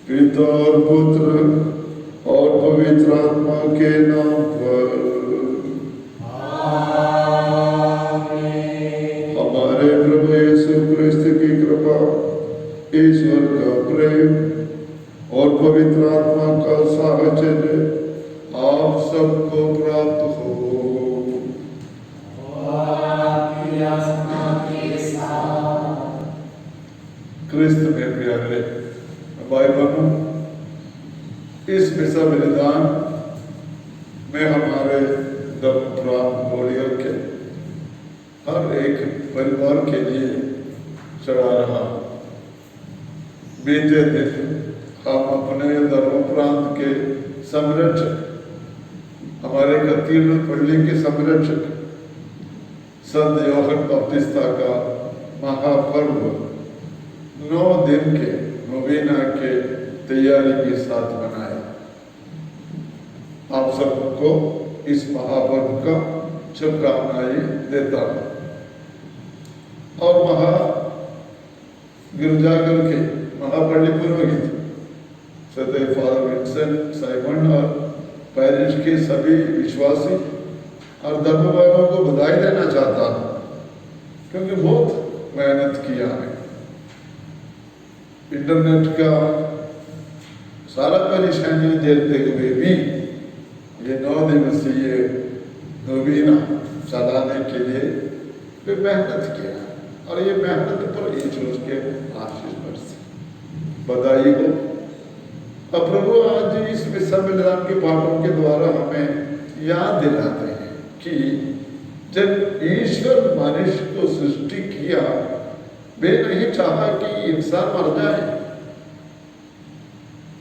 पिता और पुत्र और पवित्र आत्मा के नाम पर आमीन। हमारे प्रभु यीशु क्रिस्त की कृपा, ईश्वर का प्रेम और पवित्र आत्मा का साहचर्य आप सबको प्राप्त हो। क्रिस्त में प्यारे भाई बहनों, इस मिसा बलिदान में हमारे धर्मप्राण गोलियर के हर एक परिवार के लिए चढ़ा रहा। बीते दिन हम अपने धर्म प्रांत के संरक्षक, हमारे कतीर्ण पल्ली के संरक्षक संत यूहन्ना बपतिस्ता का महापर्व 9 दिन के नोवेना के तैयारी के साथ मनाया। आप सबको इस महापर्व का शुभकामनाएं देता हूं। और गिरजाघर के महापल्ली पुरोहित सदैव फादर विंसेंट साइमन और पैरिश के सभी विश्वासी और धर्मवालों को बधाई देना चाहता हूं, क्योंकि बहुत मेहनत किया है। इंटरनेट का सारा परेशानियां झेलते हुए भी ये 9 दिवसीय नोवेना चलाने के लिए वे मेहनत किया, और ये मेहनत पर ईश्वर के आशीष बरसे। बधाई हो। अब प्रभु आज इस मिसा बलिदान के पाठों के द्वारा हमें याद दिलाते हैं कि जब ईश्वर मनुष्य को सृष्टि किया, वे नहीं चाहा कि इंसान मर जाए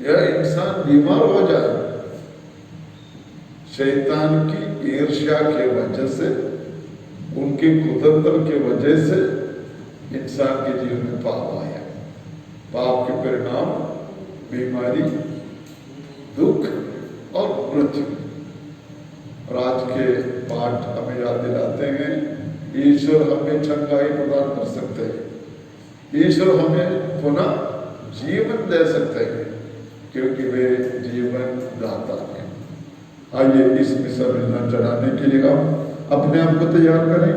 या इंसान बीमार हो जाए। शैतान की ईर्ष्या के वजह से, उनके कुतंत्र के वजह से इंसान के जीवन में पाप आया। पाप के परिणाम बीमारी, दुख और मृत्यु। और आज के पाठ हमें याद दिलाते हैं, ईश्वर हमें चंगाई प्रदान कर सकते हैं, ईश्वर हमें पुनः जीवन दे सकते हैं, क्योंकि वे जीवन दाता हैं। आइए इस मिसा बलिदान चढ़ाने के लिए हम अपने आप को तैयार करें,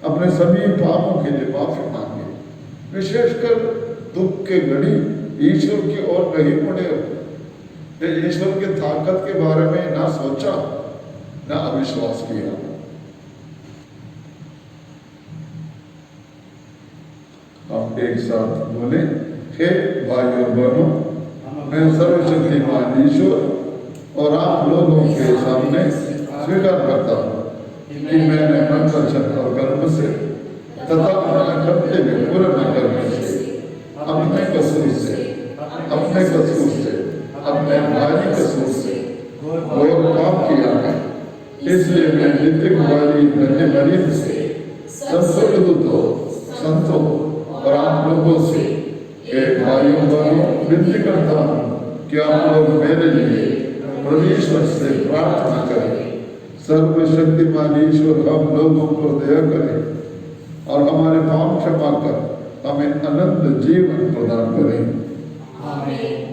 अपने सभी पापों के लिए माफी मांगे, विशेषकर दुख के घड़ी ईश्वर की ओर नहीं मुड़े हो, ईश्वर के ताकत के बारे में ना सोचा ना अविश्वास किया। हम एक साथ बोले, हे भाइयों और बहनों, मैं सर्वशक्तिमान ईश्वर और आप लोगों के सामने स्वीकार करता हूँ कि मैंने मन वचन और कर्म से तथा अपना कर्तव्य पूर्ण करने से, अपने कसूर से, अपने भाई कसूर से और पाप किया है। इसलिए मैं नित्य कुमारी धन्य मरियम से, सब स्वर्गदूतों, संतों और आप लोगों से, भाइयों बहनों, विनती करता हूँ कि आप लोग मेरे लिए परमेश्वर से प्रार्थना करें। सर्वशक्तिमान ईश्वर हम लोगों पर दया करें और हमारे पाप क्षमा कर हमें अनंत जीवन प्रदान करें। आमीन।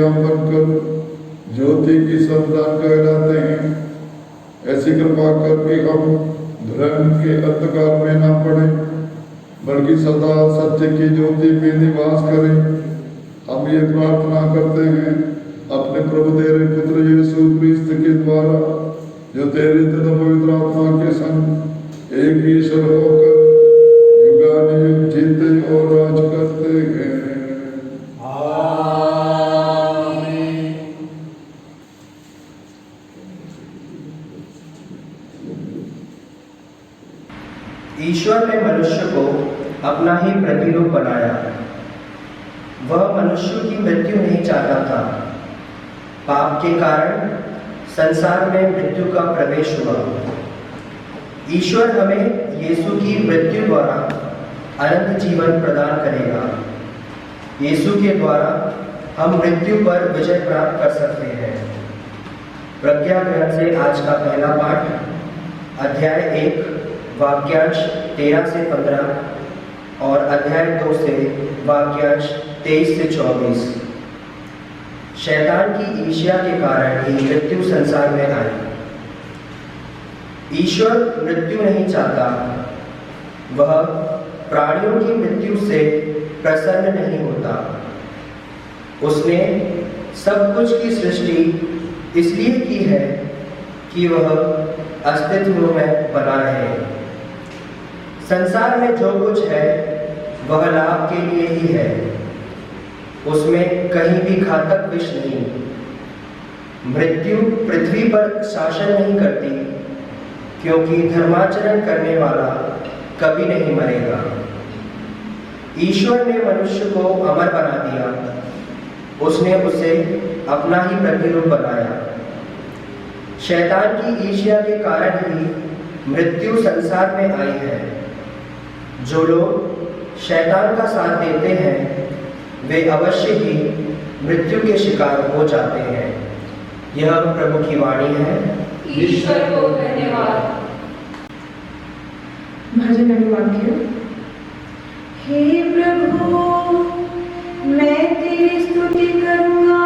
हम बनकर ज्योति की संतान कहलाते हैं। ऐसी कृपा कर कि हम धर्म के अंधकार में ना पड़े, बल्कि सदा सत्य की ज्योति में निवास करें। हम ये प्रार्थना करते हैं अपने प्रभु तेरे पुत्र यीशु क्रिस्त के द्वारा, जो तेरे तथा पवित्र आत्मा के संग एक ही ईश्वर होकर युगानुयुग जीते और राज करते हैं। आमीन। ईश्वर ने मनुष्य को अपना ही प्रतिरूप बनाया। वह मनुष्य की मृत्यु नहीं चाहता था। पाप के कारण संसार में मृत्यु का प्रवेश हुआ। ईश्वर हमें यीशु की मृत्यु द्वारा अनंत जीवन प्रदान करेगा। यीशु के द्वारा हम मृत्यु पर विजय प्राप्त कर सकते हैं। प्रज्ञा ग्रंथ से आज का पहला पाठ, अध्याय 1 वाक्यांश 13 से 15 और अध्याय 2 से वाक्यांश 23 से 24। शैतान की ईर्ष्या के कारण ही मृत्यु संसार में आई। ईश्वर मृत्यु नहीं चाहता। वह प्राणियों की मृत्यु से प्रसन्न नहीं होता। उसने सब कुछ की सृष्टि इसलिए की है कि वह अस्तित्व में बना रहे। संसार में जो कुछ है वह लाभ के लिए ही है। उसमें कहीं भी घातक विष नहीं। मृत्यु पृथ्वी पर शासन नहीं करती, क्योंकि धर्माचरण करने वाला कभी नहीं मरेगा। ईश्वर ने मनुष्य को अमर बना दिया। उसने उसे अपना ही प्रतिरूप बनाया। शैतान की ईर्ष्या के कारण ही मृत्यु संसार में आई है। जो लोग शैतान का साथ देते हैं वे अवश्य ही मृत्यु के शिकार हो जाते हैं। यह प्रभु की वाणी है। ईश्वर को धन्यवाद। भजन अनुवाक्य। हे प्रभु, मैं तेरी स्तुति करूंगा,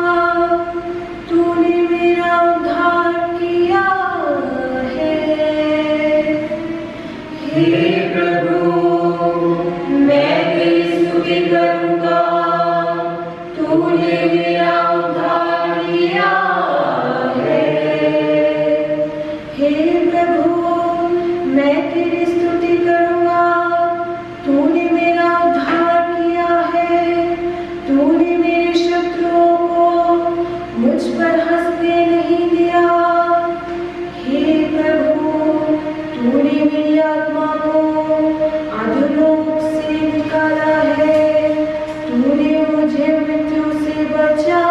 तूने मेरा उद्धार किया है। हे प्रभु, मैं तेरी स्तुति करूंगा, तूने मेरा उद्धार किया है। हे प्रभु, मैं तेरी स्तुति करूंगा, तूने मेरा उद्धार किया है। तूने मेरे शत्रुओं को मुझ पर हंसने नहीं दिया। हे प्रभु, तूने मेरी आत्मा को अधोलोक से निकाला है। तूने मुझे मृत्यु से बचा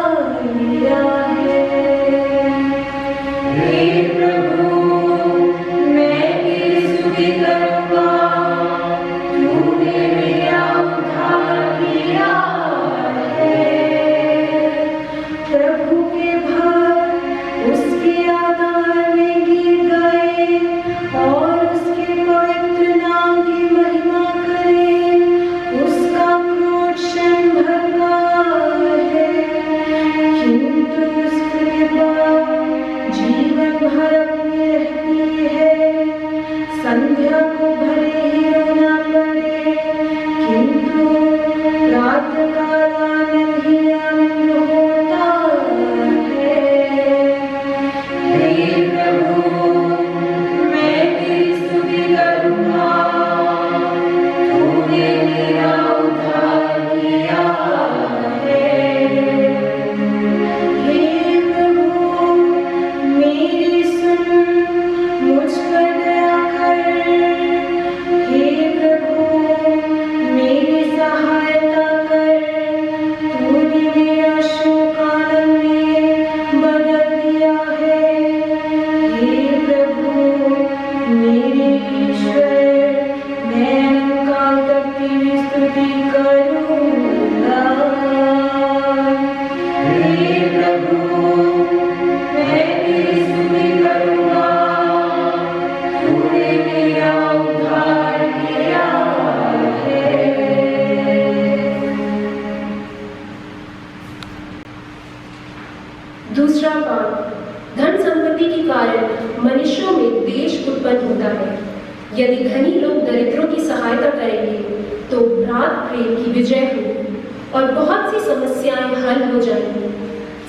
लिया है। हे प्रभु, मैं तेरी स्तुति करूंगा, तूने मेरा उद्धार किया है। प्रभु के भक्त दूसरा पाठ, धन संपत्ति के कारण मनुष्यों में द्वेष उत्पन्न होता है। यदि धनी लोग दरिद्रों की सहायता करेंगे तो भ्रात प्रेम की विजय होगी और बहुत सी समस्याएं हल हो जाएंगी।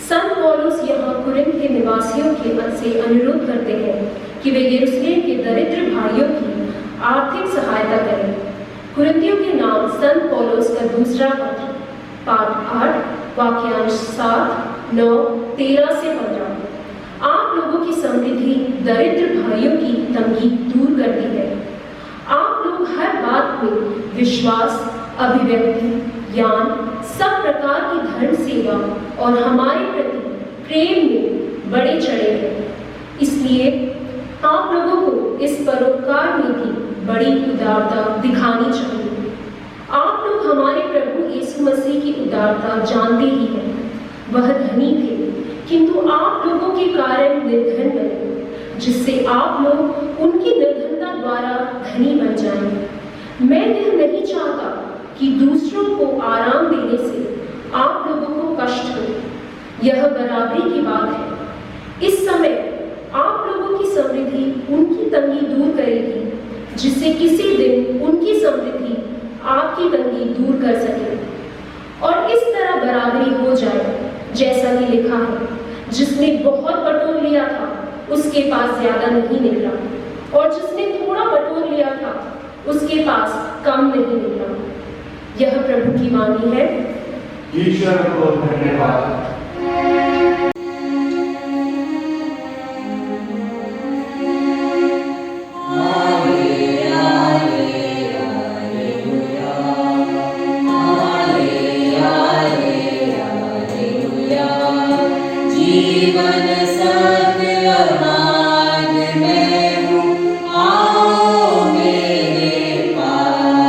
संत पौलुस यहाँ कुरिन्थ के निवासियों के मन से अनुरोध करते हैं कि वे यरूशलेम के दरिद्र भाइयों की आर्थिक सहायता करें। कुरिन्थियों के नाम संत पौलुस का दूसरा पत्र, पाठ 8, वाक्यांश 7, 9, 13 से 15। आप लोगों की समृद्धि दरिद्र भाइयों की तंगी दूर करती है। आप लोग हर बात में विश्वास, अभिव्यक्ति, ज्ञान, सब प्रकार की धर्म सेवा और हमारे प्रति प्रेम में बड़े चढ़े हैं। इसलिए आप लोगों को इस परोपकार में भी बड़ी उदारता दिखानी चाहिए। आप लोग हमारे प्रभु यीशु मसीह की उदारता जानते ही हैं। वह धनी थे किंतु आप लोगों के कारण निर्धन बने, जिससे आप लोग उनकी निर्धनता द्वारा धनी बन जाएं। मैं यह नहीं चाहता कि दूसरों को आराम देने से आप लोगों को कष्ट हो। यह बराबरी की बात है। इस समय आप लोगों की समृद्धि उनकी तंगी दूर करेगी, जिससे किसी दिन उनकी समृद्धि आपकी तंगी दूर कर सके और इस तरह बराबरी हो जाए, जैसा कि लिखा है, जिसने बहुत बटोर लिया था उसके पास ज्यादा नहीं निकला, और जिसने थोड़ा बटोर लिया था उसके पास कम नहीं निकला। यह प्रभु की वाणी है। ईश्वर को धन्यवाद। जीवन सत्य मार्ग में हूँ, आओ मेरे पास।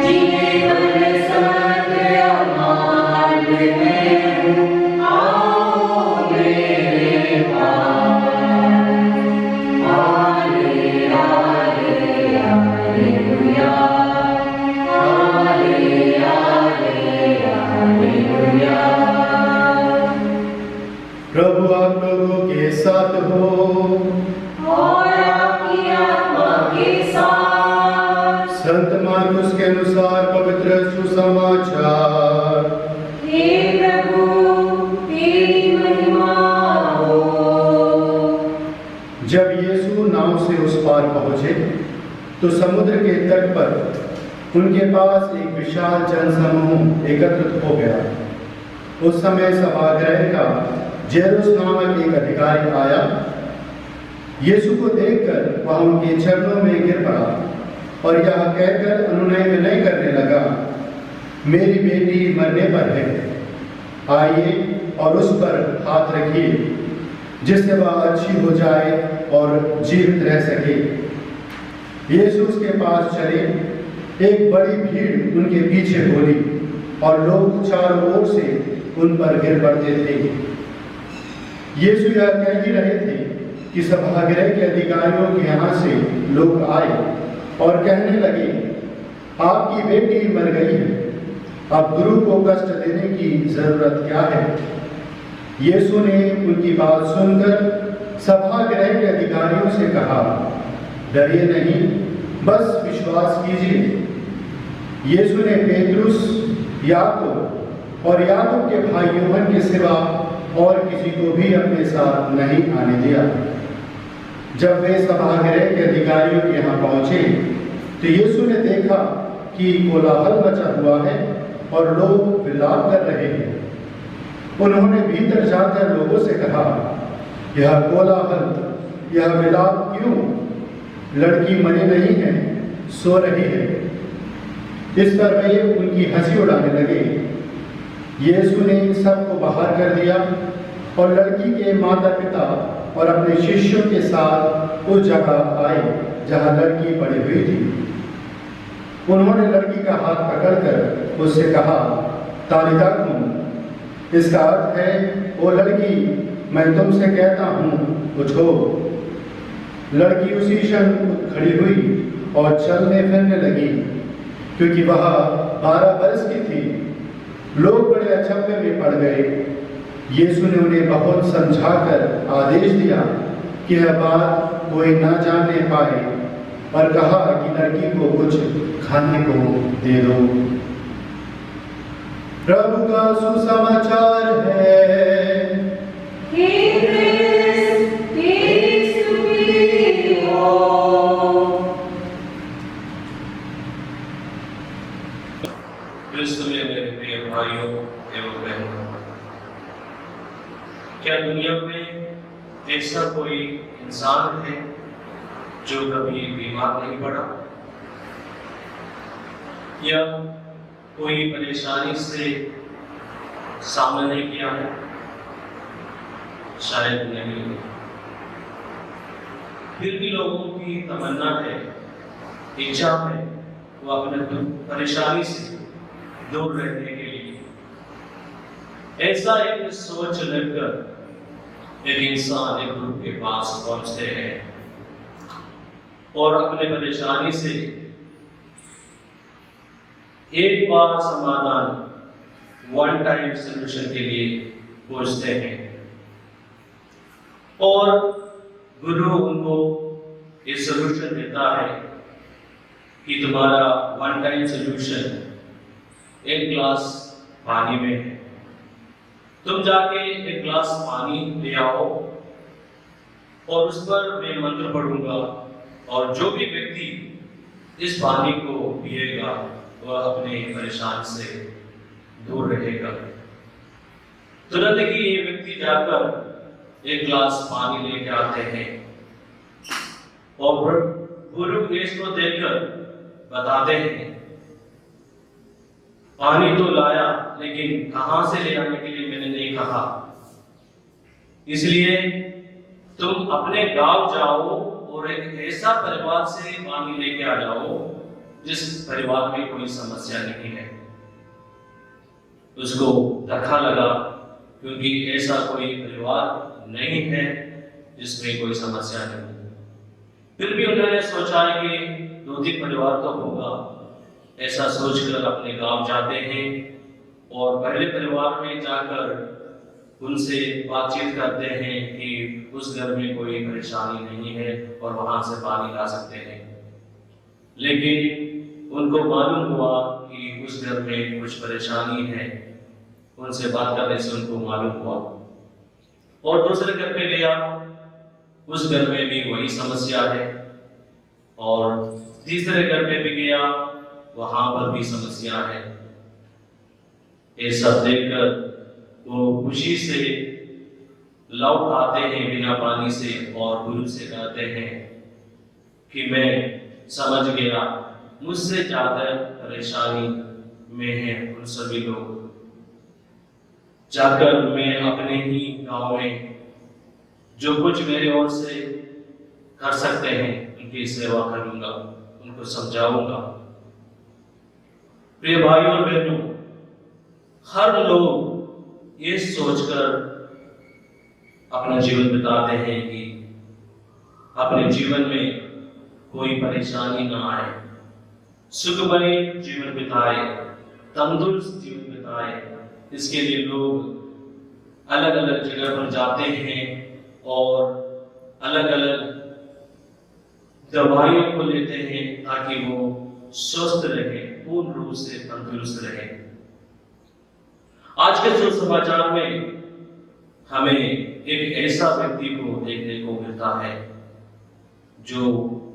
जीवन सत्य मार्ग में हूँ, आओ मेरे पास। हाले हाले हालेलुया, हाले हाले हालेलुया। प्रभु आप लोगों के साथ हो और आपकी आत्मा के साथ। संत मार्कुस के अनुसार पवित्र सुसमाचार। हे प्रभु, तेरी महिमा हो। जब यीशु नाव से उस पार पहुंचे तो समुद्र के तट पर उनके पास एक विशाल जनसमूह एकत्रित हो गया। उस समय सभागृह का जेरुस नामक एक अधिकारी आया। यीशु को देखकर वह उनके चरणों में गिर पड़ा और यह कहकर अनुनय विनय करने लगा, मेरी बेटी मरने पर है, आइए और उस पर हाथ रखिए, जिससे वह अच्छी हो जाए और जीवित रह सके। यीशु उसके पास चले। एक बड़ी भीड़ उनके पीछे बोली और लोग चारों ओर से उन पर गिर पड़ते थे। यीशु यह कह ही रहे थे कि सभागृह के अधिकारियों के यहाँ से लोग आए और कहने लगे, आपकी बेटी मर गई है, अब गुरु को कष्ट देने की जरूरत क्या है। यीशु ने उनकी बात सुनकर सभागृह के अधिकारियों से कहा, डरिए नहीं, बस विश्वास कीजिए। यीशु ने पेतरुस, याकूब और याकूब के भाई यूहन्ना के सिवा और किसी को भी अपने साथ नहीं आने दिया। जब वे सभागृह के अधिकारियों के यहाँ पहुंचे तो यीशु ने देखा कि कोलाहल मचा हुआ है और लोग विलाप कर रहे हैं। उन्होंने भीतर जाकर लोगों से कहा, यह कोलाहल, यह विलाप क्यों? लड़की मरी नहीं है, सो रही है। इस पर वे उनकी हंसी उड़ाने लगे। यीशु ने सबको बाहर कर दिया और लड़की के माता पिता और अपने शिष्यों के साथ उस जगह आए जहां लड़की पड़ी हुई थी। उन्होंने लड़की का हाथ पकड़कर उससे कहा, तालिता कुम। इसका अर्थ है, ओ लड़की, मैं तुमसे कहता हूँ, उठो। लड़की उसी क्षण खड़ी हुई और चलने फिरने लगी, क्योंकि वह 12 वर्ष की थी। लोग बड़े अचंभे में पड़ गए। यीशु ने उन्हें बहुत समझाकर आदेश दिया कि यह बात कोई न जानने पाए और कहा कि लड़की को कुछ खाने को दे दो। प्रभु का सुसमाचार है। हे क्रिस्त, तेरी स्तुति हो। क्रिस्त में मेरे प्रिय भाइयों एवं बहनों, क्या दुनिया में ऐसा कोई इंसान है जो कभी बीमार नहीं पड़ा या कोई परेशानी से सामना नहीं किया है? शायद नहीं। फिर भी लोगों की तमन्ना है, इच्छा है, वो अपने परेशानी से दूर रहने के लिए ऐसा एक सोच लेकर एक इंसान एक गुरु के पास पहुंचते हैं और अपने परेशानी से एक बार समाधान, वन टाइम सॉल्यूशन के लिए पूछते हैं और गुरु उनको ये सॉल्यूशन देता है कि तुम्हारा वन टाइम सॉल्यूशन एक गिलास पानी में है। तुम जाके एक गिलास पानी ले आओ और उस पर मैं मंत्र पढ़ूंगा और जो भी व्यक्ति इस पानी को पिएगा वह अपने परेशान से दूर रहेगा। तुरंत ही ये व्यक्ति जाकर एक गिलास पानी लेके आते हैं और गुरु इसको देखकर बताते हैं, पानी तो लाया लेकिन कहां से ले आने के लिए मैंने नहीं कहा, इसलिए तुम अपने गांव जाओ और एक ऐसा परिवार से पानी लेके आ जाओ जिस परिवार में कोई समस्या नहीं है। उसको धक्का लगा क्योंकि ऐसा कोई परिवार नहीं है जिसमें कोई समस्या नहीं। फिर भी उन्होंने सोचा कि 2-3 परिवार तो होगा, ऐसा सोचकर अपने गांव जाते हैं और पहले परिवार में जाकर उनसे बातचीत करते हैं कि उस घर में कोई परेशानी नहीं है और वहां से पानी ला सकते हैं। लेकिन उनको मालूम हुआ कि उस घर में कुछ परेशानी है, उनसे बात करने से उनको मालूम हुआ और दूसरे घर पे गया, उस घर में भी वही समस्या है और तीसरे घर पे भी गया, वहां पर भी समस्या है। ये सब देखकर वो खुशी से लौट आते हैं बिना पानी से और गुरु से कहते हैं कि मैं समझ गया, मुझसे ज्यादा परेशानी में है उन सभी लोग। जाकर मैं अपने ही गांव में जो कुछ मेरे ओर से कर सकते हैं उनकी सेवा करूंगा, उनको समझाऊंगा। प्रिय भाइयों और बहनों, हर लोग ये सोचकर अपना जीवन बिताते हैं कि अपने जीवन में कोई परेशानी ना आए, सुखमय जीवन बिताए, तंदुरुस्त जीवन बिताए। इसके लिए लोग अलग अलग जगह पर जाते हैं और अलग अलग दवाइयों को लेते हैं ताकि वो स्वस्थ रहे, पूर्ण रूप से तंदुरुस्त रहे। आज के सुसमाचार में हमें एक ऐसा व्यक्ति को देखने को मिलता है जो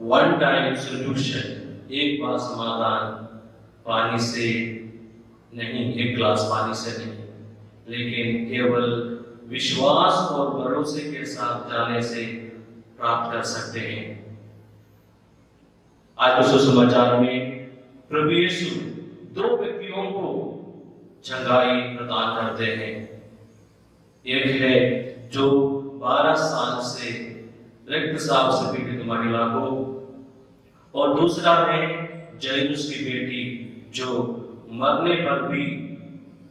वन टाइम सॉल्यूशन, एक बार समाधान पानी से नहीं, एक गिलास पानी से नहीं, लेकिन केवल विश्वास और भरोसे के साथ जाने से प्राप्त कर सकते हैं। आज के सुसमाचार में प्रभु यीशु 2 व्यक्तियों को चंगाई प्रदान करते हैं। एक है जो 12 साल से रक्तस्राव से पीड़ित महिला को, और दूसरा है जैनुस की बेटी जो मरने पर भी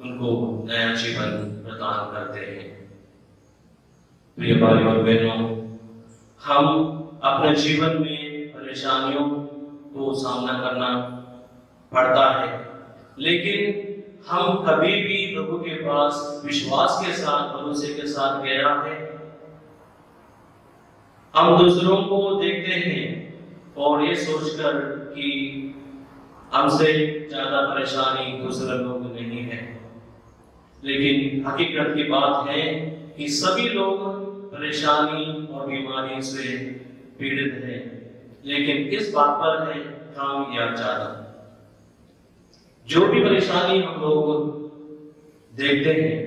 उनको नया जीवन प्रदान करते हैं। प्रिय भाइयों और बहनों, हम अपने जीवन में परेशानियों को सामना करना पड़ता है, लेकिन हम कभी भी प्रभु के पास विश्वास के साथ, भरोसे के साथ गया है? हम दूसरों को देखते हैं और ये सोचकर कि हमसे ज्यादा परेशानी दूसरे लोग नहीं है, लेकिन हकीकत की बात है कि सभी लोग परेशानी और बीमारी से पीड़ित हैं, लेकिन इस बात पर है काम या ज्यादा। जो भी परेशानी हम लोग देखते हैं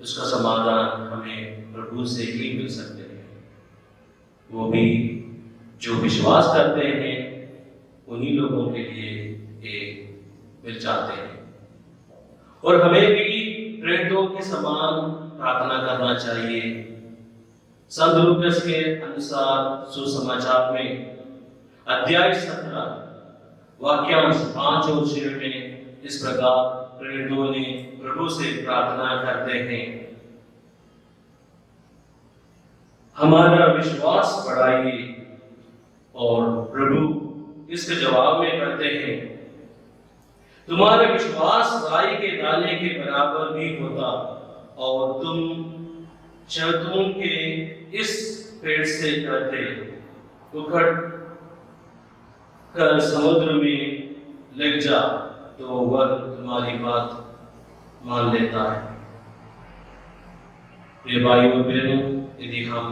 उसका समाधान हमें प्रभु से ही मिल सकते हैं। वो भी जो विश्वास करते हैं उन्हीं लोगों के लिए ये मिल जाते हैं। और हमें भी प्रेरितों के समान प्रार्थना करना चाहिए। संत लूकास के अनुसार सुसमाचार में अध्याय 17 वाक्यांश 5 और 6 में इस प्रकार प्रेरितों ने प्रभु से प्रार्थना करते हैं, हमारा विश्वास बढ़ाइए। और प्रभु इसके जवाब में कहते हैं, तुम्हारा विश्वास राई के दाने के बराबर भी होता और तुम जैतून के इस पेड़ से कहते, उखड़ कर समुद्र में लग जा, तो वह तुम्हारी बात मान लेता है। ये भाई और बहनों, यदि हम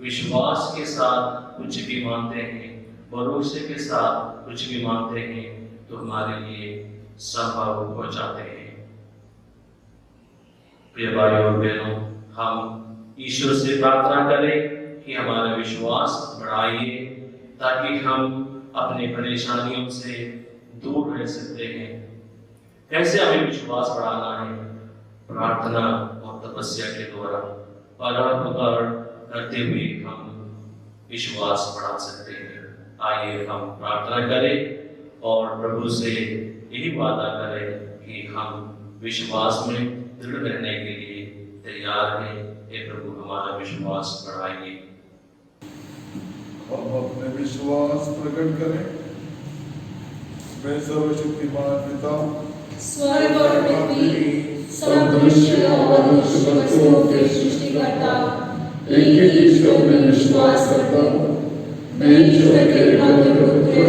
विश्वास के साथ कुछ भी मानते हैं, भरोसे के साथ कुछ भी मानते हैं, तो हमारे लिए संभव हो जाते हैं। प्रिय भाई और बहनों, हम ईश्वर से प्रार्थना करें कि हमारा विश्वास बढ़ाइए, ताकि हम अपने परेशानियों से दूर रह सकते हैं। कैसे हमें विश्वास बढ़ाना है? प्रार्थना और तपस्या के द्वारा पुकार करते हुए हम विश्वास बढ़ा सकते हैं। आइए हम प्रार्थना करें और प्रभु से यही वादा करें कि हम विश्वास में दृढ़ रहने के लिए तैयार हैं। हे प्रभु, हमारा विश्वास बढ़ाइए। हम अपने विश्वास प्रकट करें। मैं सर्वशक्तिमान पिता, स्वर्ग और पृथ्वी, सब दृश्य और अदृश्य वस्तुओं के सृष्टिकर्ता, एक ही ईश्वर में विश्वास करता हूँ। मैं ईश्वर के एकमात्र पुत्र,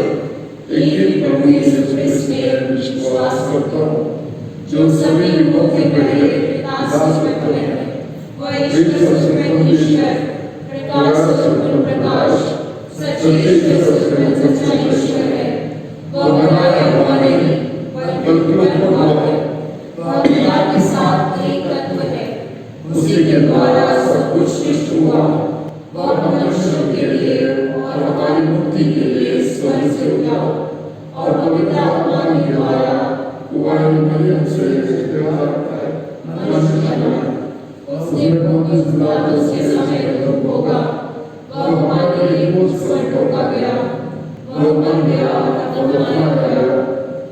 एक ही प्रभु यीशु क्रिस्त में विश्वास करता हूँ, जो सभी युगों के पहले पिता से उत्पन्न है। वह ईश्वर से उत्पन्न ईश्वर, प्रकाश से उत्पन्न प्रकाश, सच्चे ईश्वर से उत्पन्न सच्चा ईश्वर है। वह बनाया हुआ नहीं, बल्कि उत्पन्न हुआ है। वह पिता के साथ एक तत्व है। उसी के द्वारा सब कुछ सृष्टि हुआ। वह मनुष्यों के लिए और हमारी मुक्ति के लिए स्वर्ग से उतरा और पवित्र आत्मा के द्वारा कुंवारी मरियम से मनुष्य बना। उसने पोंतियुस पिलातुस के समय दुख भोगा। वह हमारे लिए क्रूस पर ठोका गया। वह मर गया और दफनाया गया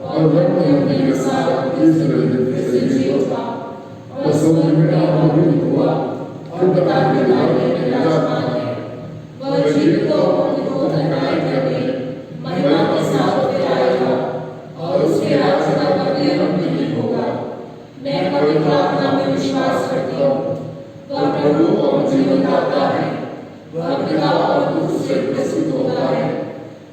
और मरने के साथ तीसरे दिन से जी उठा। वह समुद्र में आरोहित हुआ और पिता के दाहिने विराजमान है। वह जीवितों और मृतों का न्याय करने महिमा के साथ फिर आएगा और उसके राज्य का कभी अंत नहीं होगा। मैं पवित्र आत्मा में विश्वास करती हूँ। वह प्रभु और जीवनदाता है। वह पिता और पुत्र से प्रस्तुत होता है।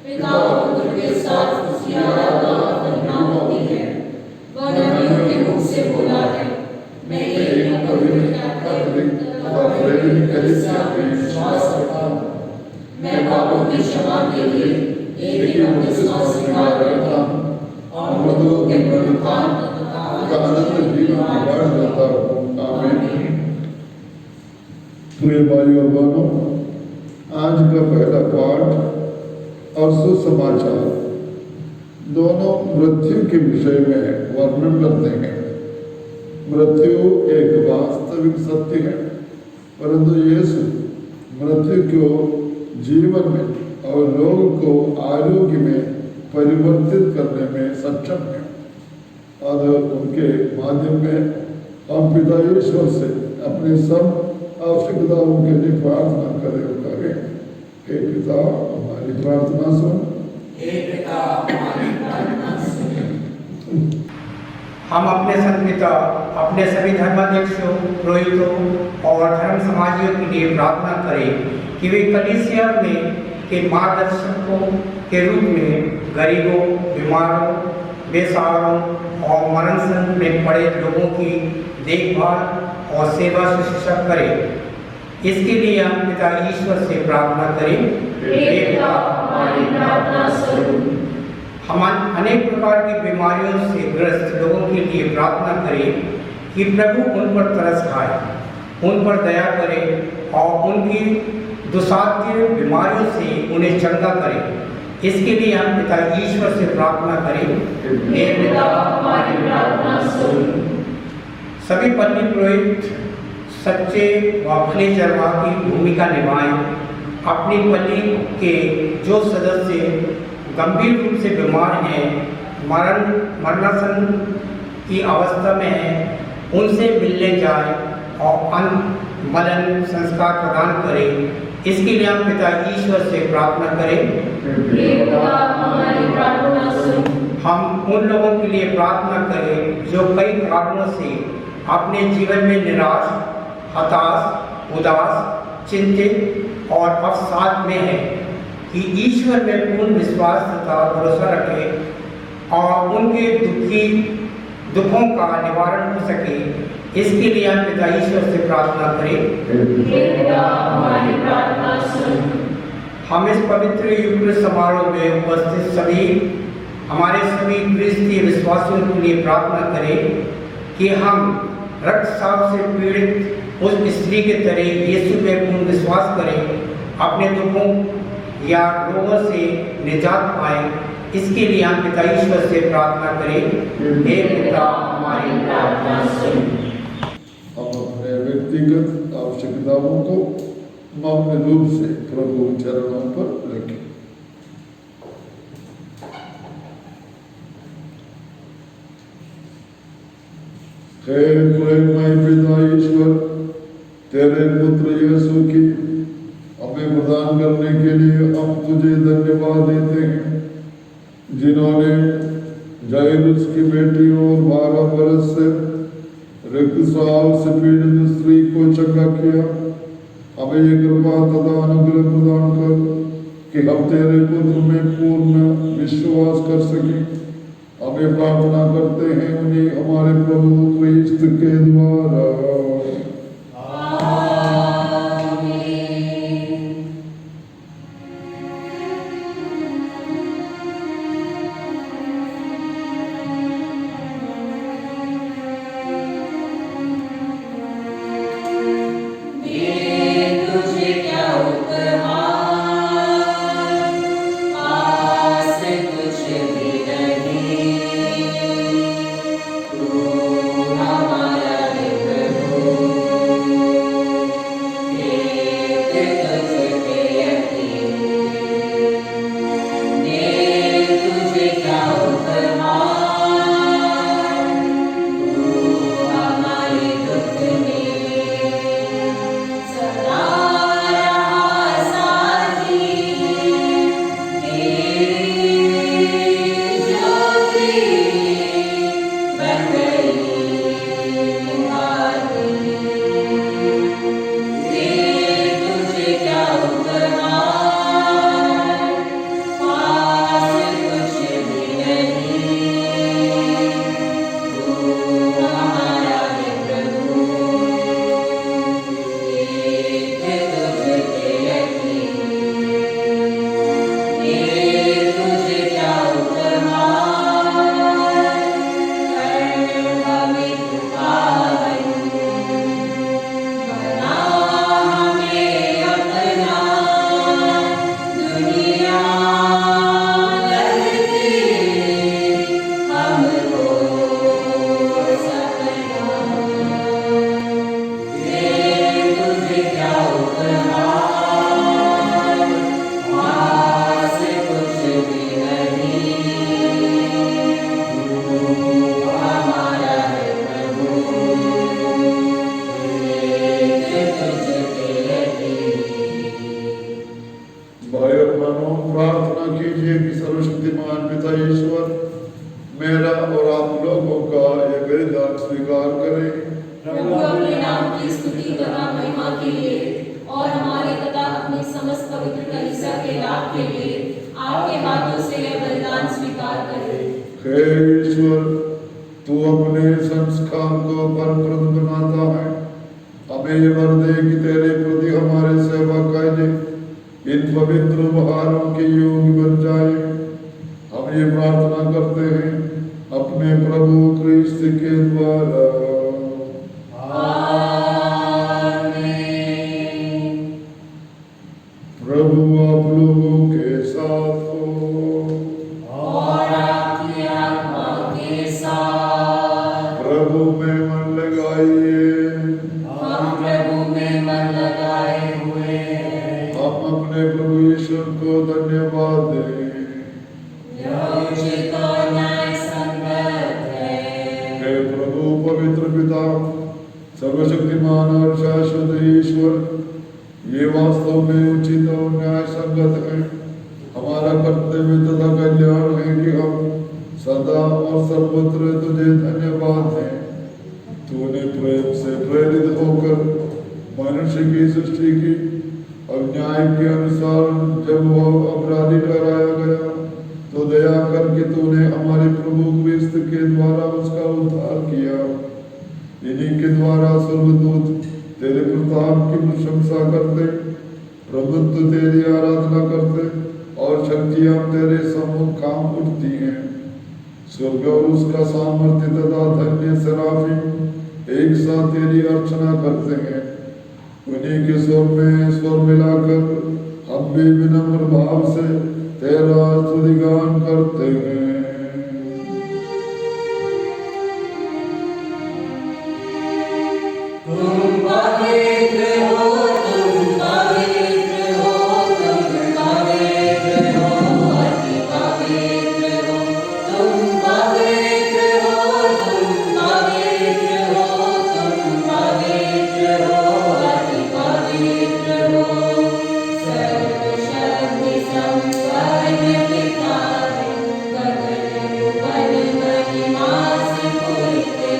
पिता और पुत्र के साथ उसकी आराधना और महिमा होती है। वह नबियों के मुख से बोला है, मैं एक पवित्र कैथोलिक और प्रेरित कलीसिया में विश्वास करता हूँ। मैं पापों की क्षमा के लिए एक ही बपतिस्मा स्वीकार करता हूँ और मृतकों के पुनरुत्थान का अनंत जीवन में बांट देता हूँ। आमीन। प्रिय भाई और बहनों, आज का पहला पाठ और सुसमाचार दोनों मृत्यु के विषय में वर्णन करते हैं। मृत्यु एक वास्तविक सत्य है, परंतु यीशु मृत्यु को जीवन में और लोगों को आरोग्य में परिवर्तित करने में सक्षम है। और उनके माध्यम में हम पिता ईश्वर से अपनी सब आवश्यकताओं के लिए प्रार्थना करें। हे पिता, हमारी प्रार्थना सुन। हम अपने संत पिता, अपने सभी धर्माध्यक्षों, पुरोहितों और धर्म समाजियों के लिए प्रार्थना करें कि वे कलीसिया में के मार्गदर्शकों के रूप में गरीबों, बीमारों, बेसहारों और मरण में पड़े लोगों की देखभाल और सेवा शुश्रूषा करें। इसके लिए हम पिता ईश्वर से प्रार्थना करें। हे पिता, हमारी प्रार्थना सुन। हम अनेक प्रकार की बीमारियों से ग्रस्त लोगों के लिए प्रार्थना करें कि प्रभु उन पर तरस खाए, उन पर दया करे और उनकी दुसाध्य बीमारियों से उन्हें चंगा करे। इसके लिए हम पिता ईश्वर से प्रार्थना करें। हे पिता, हमारी प्रार्थना सुन। सभी पत्नी पुरोहित सच्चे व भले चरवाह की भूमिका निभाएं। अपनी पत्नी के जो सदस्य गंभीर रूप से बीमार हैं, मरणासन की अवस्था में हैं, उनसे मिलने जाए और मलन संस्कार प्रदान करें। इसके लिए हम पिता ईश्वर से प्रार्थना करें। हे पिता, हमारी प्रार्थना सुन। हम उन लोगों के लिए प्रार्थना करें जो कई कारणों से अपने जीवन में निराश, हताश, उदास, चिंतित और अवसाद में हैं, कि ईश्वर में पूर्ण विश्वास तथा भरोसा रखें और उनके दुखों का निवारण हो सके। इसके लिए हम पिता ईश्वर से प्रार्थना करें। हे पिता, हमारी प्रार्थना सुन। हम इस पवित्र यूक्रिस्ट समारोह में उपस्थित हमारे सभी क्रिस्तीय विश्वासियों के लिए प्रार्थना करें कि हम रक्तस्राव से पीड़ित उस स्त्री के तरह यीशु में पूर्ण विश्वास करें, अपने दुखों या रोगों से निजात पाए। इसके लिए हम पिता ईश्वर से प्रार्थना करें। हे पिता, हमारी प्रार्थना सुन। हम अपने व्यक्तिगत आवश्यकताओं को मामूली रूप से प्रभु चरणों पर रखें। हे प्रेममय पिता ईश्वर, तेरे पुत्र यीशु की हमें प्रदान करने के लिए हम तुझे धन्यवाद देते हैं, जिन्होंने जायरुस की बेटी और 12 बरस से रक्तस्राव से पीड़ित स्त्री को चंगा किया। हमें ये कृपा तथा अनुग्रह प्रदान कर कि हम तेरे पुत्र में पूर्ण विश्वास कर सकें। हमें प्रार्थना करते हैं उन्हें हमारे प्रभु क्रिस्त के द्वारा। हमारा प्रभु के लाभ के लिए आपके हाथों से यह बलिदान स्वीकार करे। हे ईश्वर, तू अपने संस्कार को फलप्रद बनाता है। हमें ये वर दे कि तेरे प्रति हमारे सेवा कार्य इन पवित्र उपहारों के योग्य बन जाए। हम ये प्रार्थना करते हैं अपने प्रभु क्रिस्त के द्वारा। प्रभु आप लोगों के साथ हो और आपकी आत्मा के साथ। प्रभु में मन लगाइए। हम प्रभु में मन लगाए हुए हैं। हम अपने प्रभु ईश्वर को धन्यवाद दें। यह उचित और न्यायसंगत है। हे प्रभु पवित्र पिता, सर्वशक्तिमान और शाश्वत ईश्वर, ये वास्तव में उचित और न्याय संगत है। हमारा कर्तव्य तथा कल्याण है कि हम सदा और सर्वत्र तुझे धन्यवाद दें। तूने प्रेम से प्रेरित होकर मनुष्य की सृष्टि की और न्याय के अनुसार जब वह अपराधी ठहराया गया तो दया करके तूने हमारे प्रभु क्रिस्त के द्वारा उसका उद्धार किया। इन्हीं के द्वारा सर्वदूत तेरे प्रताप की प्रशंसा करते, प्रभुत्व तेरी आराधना करते और शक्तियां तेरे सम्मुख काम उठती हैं। स्वर्ग और उसका सामर्थ्य तथा धन्य सराफी एक साथ तेरी अर्चना करते हैं। उन्हीं के स्वर में स्वर मिलाकर हम भी विनम्र भाव से तेरा स्तुतिगान करते हैं। तुम पवित्र हो, तुम पवित्र हो, तुम पवित्र हो, अति पवित्र हो। तुम पवित्र हो, तुम पवित्र हो, तुम पवित्र हो, अति पवित्र हो। सर्वशक्ति संपन्न पिता है, गगन भुवन महिमा से पूरित है।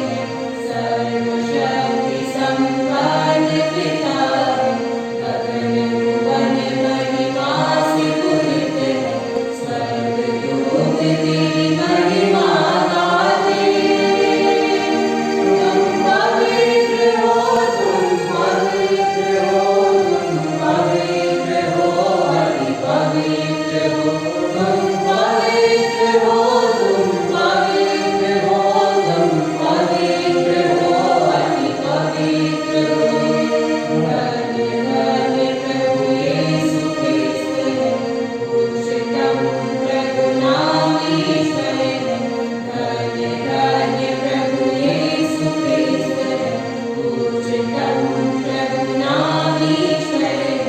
सर्वशक्ति संपन्न पिता है, गगन भुवन महिमा से पूरित है। स्वर्गदूत तेरी महिमा गाते, तुम पवित्र हो, तुम पवित्र हो, तुम पवित्र हो, अति पवित्र हो। तुम पवित्र हो, तुम पवित्र हो, तुम पवित्र हो, अति पवित्र हो। धन्य धन्य प्रभु यीशु क्रिस्त है, उच्चतम प्रभु नाम ईश्वर है। धन्य धन्य प्रभु यीशु क्रिस्त है, उच्चतम प्रभु नाम ईश्वर है।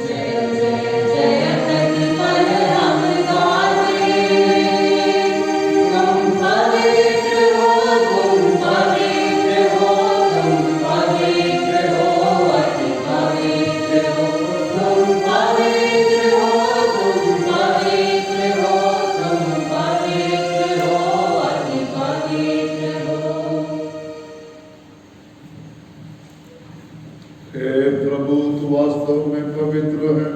जय जय जय प्रतिपल हम गाते, तुम पवित्र हो, तुम पवित्र हो, तुम पवित्र हो, अति पवित्र हो। तुम पवित्र हो, तुम पवित्र हो, तुम पवित्र हो, अति पवित्र हो। हे प्रभु, तू वास्तव में पवित्र है।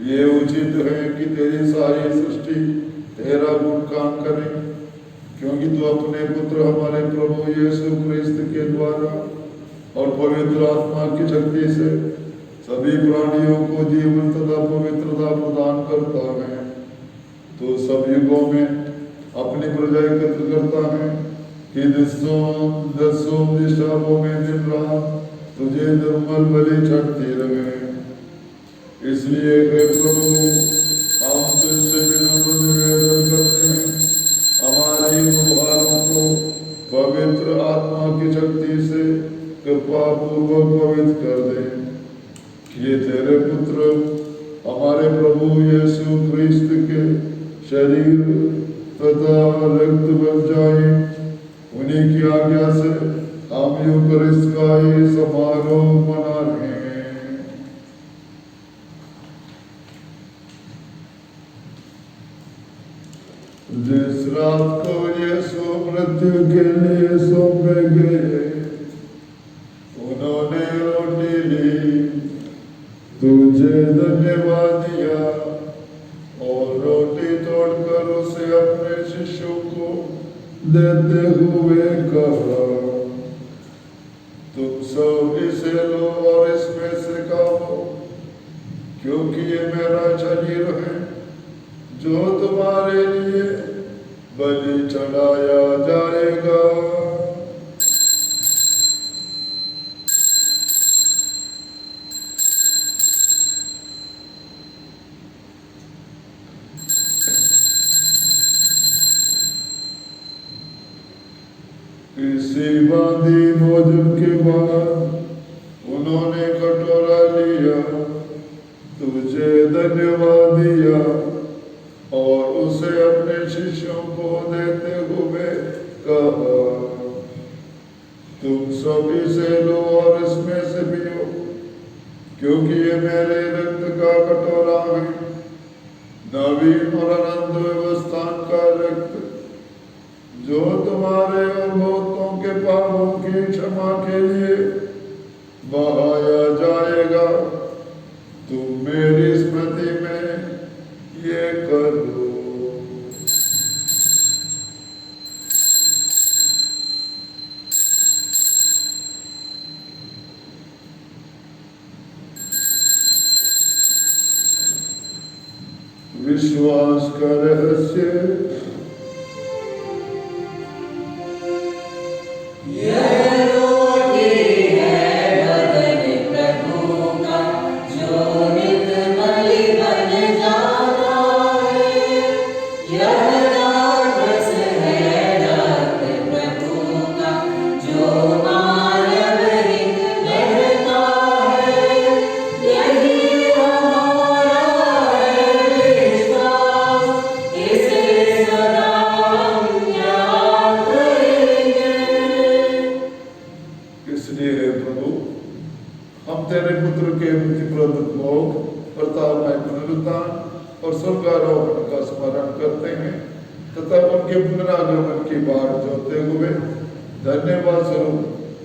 ये उचित है कि तेरी सारी सृष्टि तेरा गुणगान करे, क्योंकि तू अपने पुत्र हमारे प्रभु यीशु क्रिस्त के द्वारा और पवित्र आत्मा की शक्ति से सभी प्राणियों को जीवन तथा पवित्रता प्रदान करता है। तो सब युगों में अपनी प्रजा एकत्र करता है कि दसों दिशाओं में दिन रात तुझे निर्मल बलि चढ़ती रहे। इसलिए हे प्रभु, हम तुझसे विनम्र निवेदन करते हैं, हमारे उपहारों को पवित्र आत्मा की शक्ति से कृपा पूर्वक पवित्र कर दे। ये तेरे पुत्र हमारे प्रभु यीशु क्रिस्त के शरीर तथा रक्त बन जाए। उन्हीं की आज्ञा से हम यूकरिस्ट का ये समारोह मना रहे हैं। जिस रात को यीशु मृत्यु के लिए सौंपे गए, उन्होंने रोटी ली, तुझे धन्यवाद दिया और रोटी तोड़कर उसे अपने शिष्यों को देते हुए कहा, तुम सब इसे लो और इसमें से खाओ, क्योंकि ये मेरा शरीर है जो तुम्हारे लिए बलि चढ़ाया जाएगा। इसी बांधी भोजन के बाद उन्होंने कटोरा लिया, तुझे धन्यवाद दिया और उसे अपने शिष्यों को देते हुए कहा, तुम सभी से लो और इसमें से पियो, क्योंकि ये मेरे रक्त का कटोरा है, नवीन और अनंत व्यवस्था का रक्त, जो तुम्हारे और बहुतों के पापों की क्षमा के लिए बहाया जाएगा। तुम मेरी स्मृति में ये करो। विश्वास का रहस्य। धन्यवाद स्वरूप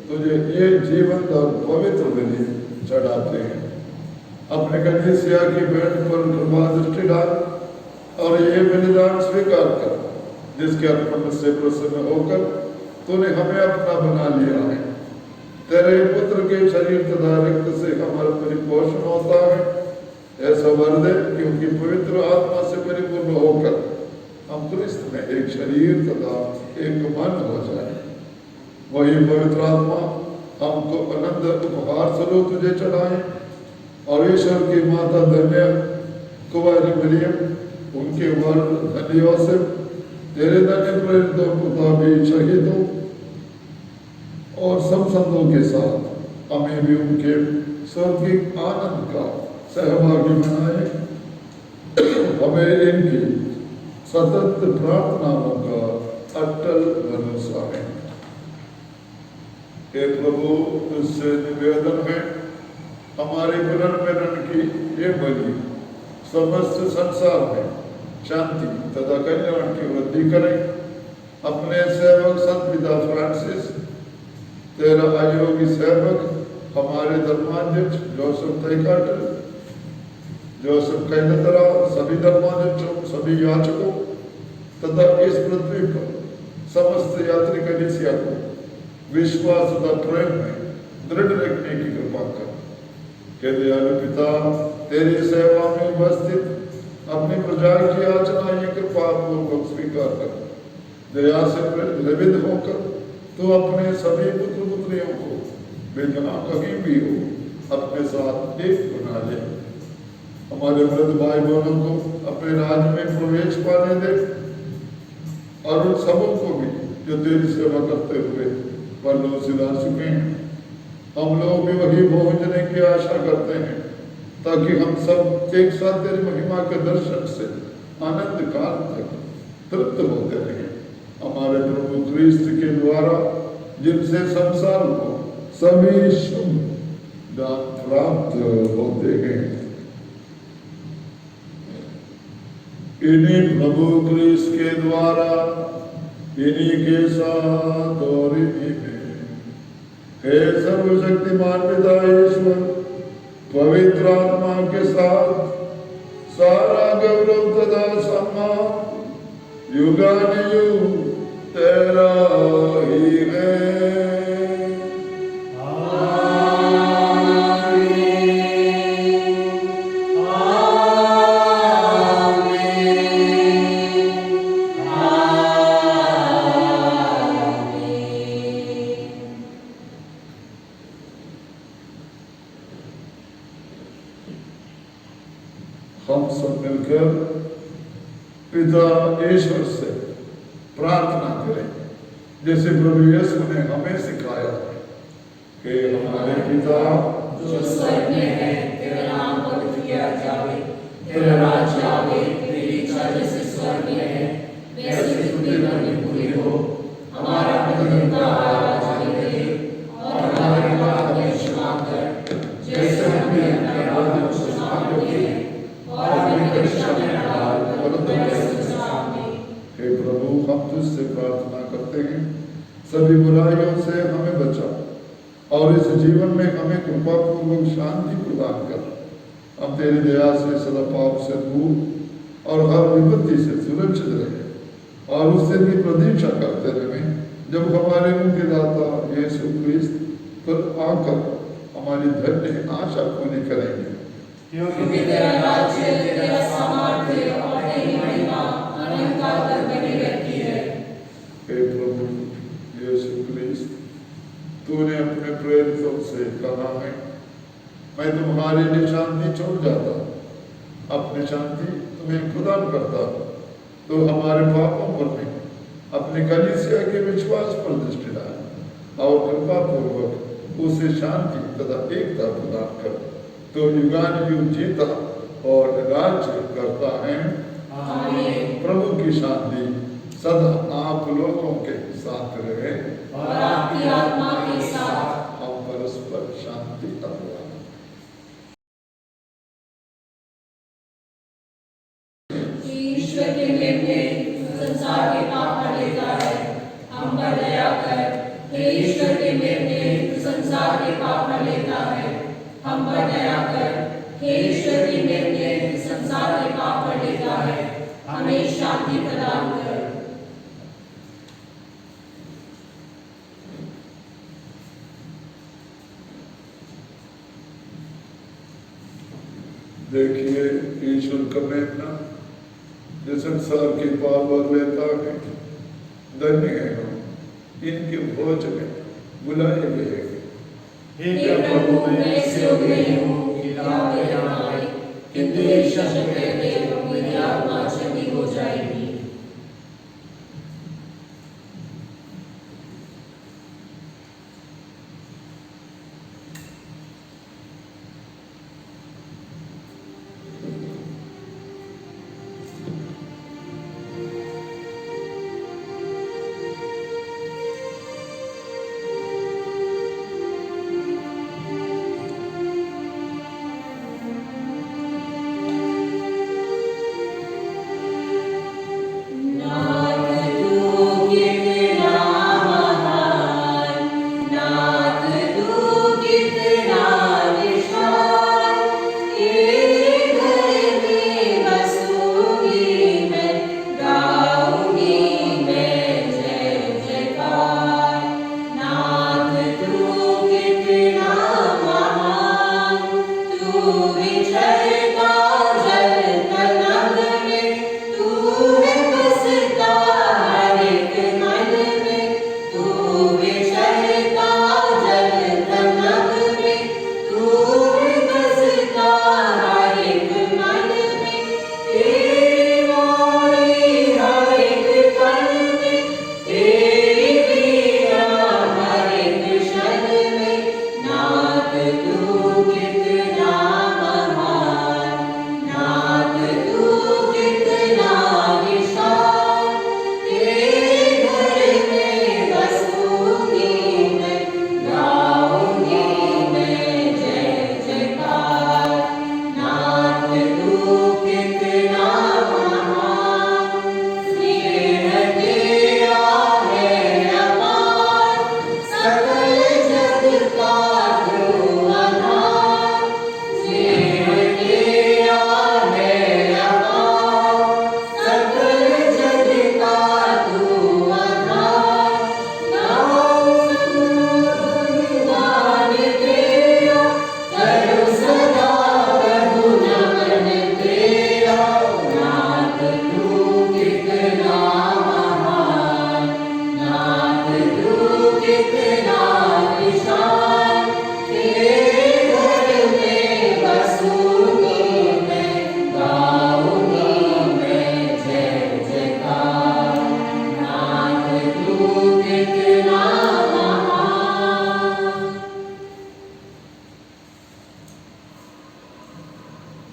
तुझे ये जीवंत और पवित्र बलि चढ़ाते हैं। अपने कलीसिया की भेंट पर कृपा दृष्टि डाल और ये बलिदान स्वीकार कर, जिसके अर्पण से प्रसन्न होकर तूने हमें अपना बना लिया है। तेरे पुत्र के शरीर तथा रक्त से हमारा परिपोषण होता है, ऐसा वर दे, क्योंकि पवित्र आत्मा से परिपूर्ण होकर हम क्रिस्त में एक शरीर तथा एक मन हो जाए। वही पवित्र आत्मा हमको अनंत उपहार स्वरूप तुझे चढ़ाए और ईश्वर की माता धन्य कुंवारी मरियम, उनके वर धन्य योसेफ, तेरे धन्य प्रेरितों मुताबिक शहीदों और सब संतों के साथ हमें भी उनके स्वर्गीय आनंद का सहभागी बनाए। हमें इनकी सतत प्रार्थनाओं का अटल भरोसा है। हे प्रभु, तुझसे निवेदन है, हमारे पुनर्मिलन की ये बलि समस्त संसार में शांति तथा कल्याण की वृद्धि करें। अपने सेवक संत पिता फ्रांसिस, तेरा अयोगी सेवक, हमारे धर्माध्यक्ष जोसेफ थैकाटर, जोसेफ कैलतरा, सभी धर्माध्यक्षों, सभी याचकों तथा इस पृथ्वी पर समस्त यात्री कलीसिया को विश्वास तथा प्रेम में दृढ़ रखने की कृपा कर। हे दयालु पिता, तेरी सेवा में उपस्थित अपनी प्रजा की याचना ये कृपा पूर्वक स्वीकार कर। दया से प्रेरित होकर तू अपने सभी पुत्र पुत्रियों को वे जहाँ कहीं भी हो अपने साथ एक बना ले। हमारे वृद्ध भाई बहनों को अपने राज्य में प्रवेश पाने दे और उन सबों को भी जो तेरी सेवा करते हुए परलोक सिधा चुके हैं। हम लोग भी वही पहुंचने की आशा करते हैं, ताकि हम सब एक साथ तेरी महिमा के दर्शन से आनंद काल तक तृप्त होते रहें। हमारे प्रभु क्रिस्त के द्वारा जिनसे संसार को सभी शुभ दान प्राप्त होते हैं। इन्हीं प्रभु क्रिस्त के द्वारा, इन्हीं के साथ और इन्हीं में, हे सर्वशक्तिमान पिता ईश्वर, पवित्र आत्मा के साथ सारा गौरव तथा सम्मान युगानुयुग तेरा ही है। हम सब मिलकर पिता ईश्वर से प्रार्थना करें, जैसे प्रभु यीशु ने हमें सिखाया कि हमारे पिता जो स्वर्ग में है, तेरा नाम पवित्र किया जावे, तेरा राज्य आवे, तेरी इच्छा जैसे स्वर्ग में है वैसे पृथ्वी पर भी पूरी हो। हमारा प्रतिदिन का आहार आज हमें दे, और हमारे पाप हमें क्षमा कर, जैसे हम भी अपने अपराधियों को क्षमा करते हैं, और हमें परीक्षा में न डाल, परंतु हमें सजा दे। हे प्रभु, हम तुझसे प्रार्थना करते हैं, सभी बुराइयों से हमें बचा और इस जीवन में हमें कृपा पूर्वक शांति प्रदान कर। हम तेरी दया से सदा पाप से दूर और हर विपत्ति से सुरक्षित रहे और उससे भी प्रतीक्षा करते रहे जब हमारे मुख्य दाता यीशु ख्रिस्त पर आकर हमारी धन्य आशा पूरी करेंगे। क्योंकि तेरा राज्य, तेरा सामर्थ्य और तेरी महिमा अनंतकाल तक बनी रहती है। हे प्रभु यीशु ख्रिस्त, तूने अपने प्रेरितों से कहा है, मैं तुम्हारे लिए शांति छोड़ जाता, अपनी शांति तुम्हें प्रदान करता। तो हमारे पापों पर नहीं, अपनी कलीसिया के विश्वास पर दृष्टि डाल और कृपा पूर्वक उसे शांति तथा एकता प्रदान कर। तो युगानुयुग जीता और राज्य करता है। आमीन। प्रभु की शांति सदा आप लोगों के साथ रहे और आपकी आत्मा के साथ। हम परस्पर शांति अथवा ईश्वर के निर्णय संसार के पाप हर लेता है, हम पर दया कर। हे ईश्वर के निर्णय संसार के पाप हर लेता है, हम पर दया कर। हे ईश्वर के निर्णय संसार के पाप हर लेता है, हमें शांति प्रदान कर। देखिए ईश्वर का मेमना जो संसार के पाप भर लेता है। धन्य है हम इनके भोज में बुलाए गए। हे प्रभु, मैं इस योग्य नहीं हूँ कि आप यहाँ आए, किंतु एक शब्द कहते मेरी आत्मा चंगी हो जाएगी। तू कितना महान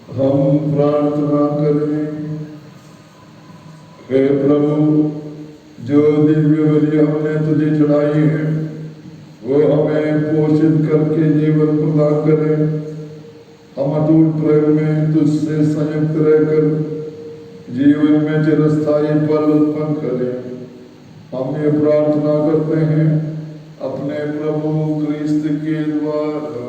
हम प्रार्थना करें। हे प्रभु, जो दिव्य बलि हमने तुझे चढ़ाई है वो हमें पोषित करके जीवन प्रदान करे। हम अटूट प्रेम में तुझसे संयुक्त रहकर जीवन में चिरस्थायी फल उत्पन्न करें। हम ये प्रार्थना करते हैं अपने प्रभु क्रिस्त के द्वारा।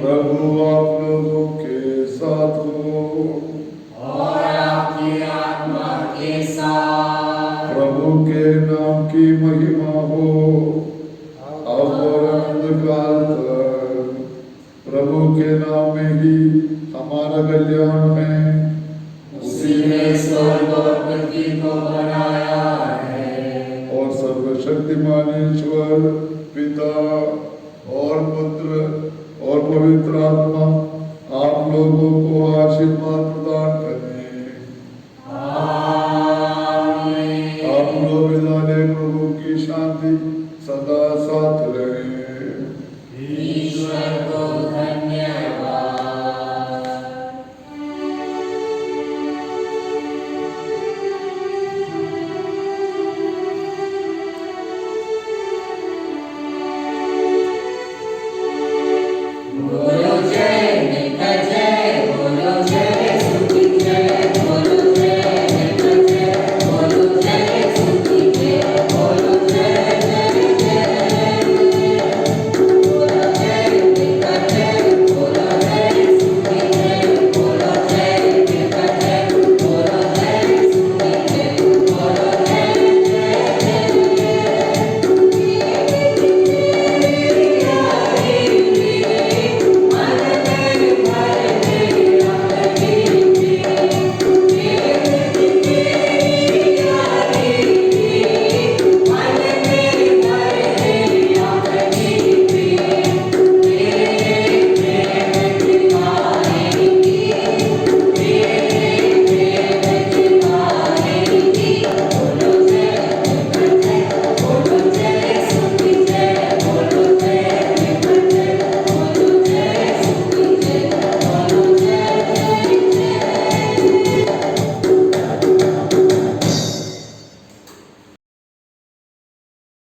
प्रभु आप लोगों के साथ हो और आपकी आत्मा के साथ। प्रभु के नाम की महिमा हो अब और अंतकाल तक। प्रभु के नाम में ही हमारा कल्याण है। उसी ने स्वर्ग और पृथ्वी को बनाया है। और सर्वशक्तिमान ईश्वर पिता और पुत्र और पवित्र आत्मा आप लोगों को आशीर्वाद